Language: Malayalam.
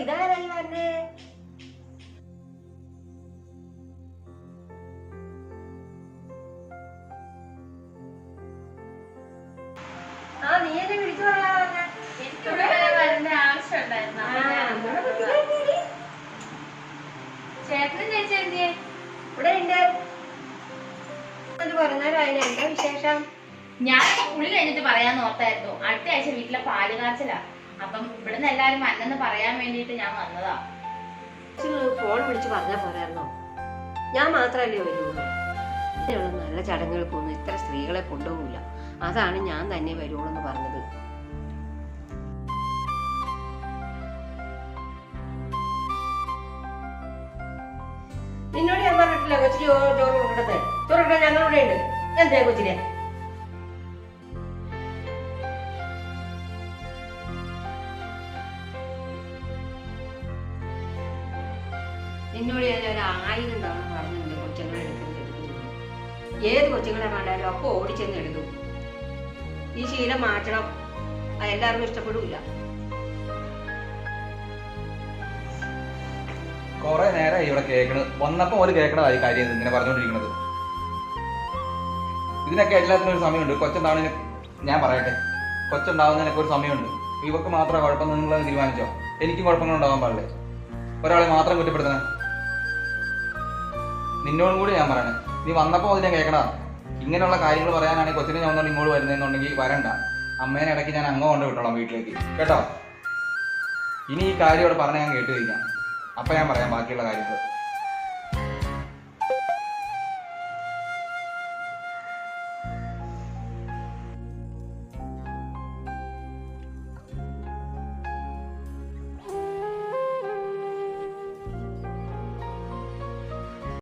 ഇതാരായി വരണേ? ആ നീ എന്നെ വിളിച്ചു പറയാ പറഞ്ഞ ചേട്ടനും ചേച്ചി എന്തിയെ? ഇവിടെ ഉണ്ട്. പറഞ്ഞാലും എന്താ വിശേഷം? ഞാൻ കുളി കഴിഞ്ഞിട്ട് പറയാന്ന് ഓർത്തായിരുന്നു. അടുത്ത ആഴ്ച വീട്ടിലെ പാല് കാച്ചലാ. അപ്പം ഇവിടുന്ന് എല്ലാരും വന്നെന്ന് പറയാൻ വേണ്ടിട്ട് ഞാൻ വന്നതാ. ഫോൺ വിളിച്ച് പറഞ്ഞാ പോരായിരുന്നോ? ഞാൻ മാത്രല്ലേ വരുള്ളൂ. നല്ല ചടങ്ങുകൾക്കൊന്നും ഇത്ര സ്ത്രീകളെ കൊണ്ടുപോകില്ല. അതാണ് ഞാൻ തന്നെ വരുള്ളൂ എന്ന് പറഞ്ഞത്. നിന്നോട് ഞാൻ പറഞ്ഞിട്ടില്ല കൊച്ചിന് ചോറ് കൊടുക്കട്ടെ. ചോറ് കൊടുക്കാൻ ഞങ്ങളിവിടെ ഉണ്ട്. എന്തേ കൊച്ചിനെ? നിന്നോട് ഞാൻ 1000 തവണ പറഞ്ഞിട്ടുണ്ട് കൊച്ചുങ്ങളെ എടുക്കുന്നത്. ഏത് കൊച്ചുങ്ങളെ കണ്ടാലും ഒക്കെ ഓടിച്ചെന്ന് എടുക്കും. ഈ ശീലം മാറ്റണം. അതെല്ലാവർക്കും ഇഷ്ടപ്പെടില്ല. കൊറേ നേരമായി ഇവിടെ കേൾക്കണ്. വന്നപ്പോ ഒരു കേൾക്കണതായി കാര്യം ഇങ്ങനെ പറഞ്ഞോണ്ടിരിക്കുന്നത്. ഇതിനൊക്കെ എല്ലാത്തിനും ഒരു സമയമുണ്ട്. കൊച്ചുണ്ടാവുന്നതിന് ഞാൻ പറയട്ടെ, കൊച്ചുണ്ടാവുന്നതിനൊക്കെ ഒരു സമയമുണ്ട്. ഇവർക്ക് മാത്രമേ കുഴപ്പം നിങ്ങൾ തീരുമാനിച്ചോ? എനിക്കും കുഴപ്പങ്ങൾ ഉണ്ടാവാൻ പാടില്ലേ? ഒരാളെ മാത്രം കുറ്റപ്പെടുത്തണേ. നിന്നോടും കൂടി ഞാൻ പറയണേ, നീ വന്നപ്പോൾ അതിനെ കേൾക്കണതാ. ഇങ്ങനെയുള്ള കാര്യങ്ങൾ പറയാനാണെങ്കിൽ കൊച്ചിനെ ഞാൻ ഒന്നുകൊണ്ട് ഇങ്ങോട്ട് വരുന്നതെന്നുണ്ടെങ്കിൽ വരണ്ട. അമ്മേനെ ഇടയ്ക്ക് ഞാൻ അങ്ങ് കൊണ്ട് വിട്ടോളാം വീട്ടിലേക്ക്, കേട്ടോ? ഇനി ഈ കാര്യം ഇവിടെ പറഞ്ഞ് ഞാൻ കേട്ടിരിക്കാം. അപ്പം ഞാൻ പറയാം ബാക്കിയുള്ള കാര്യങ്ങൾ.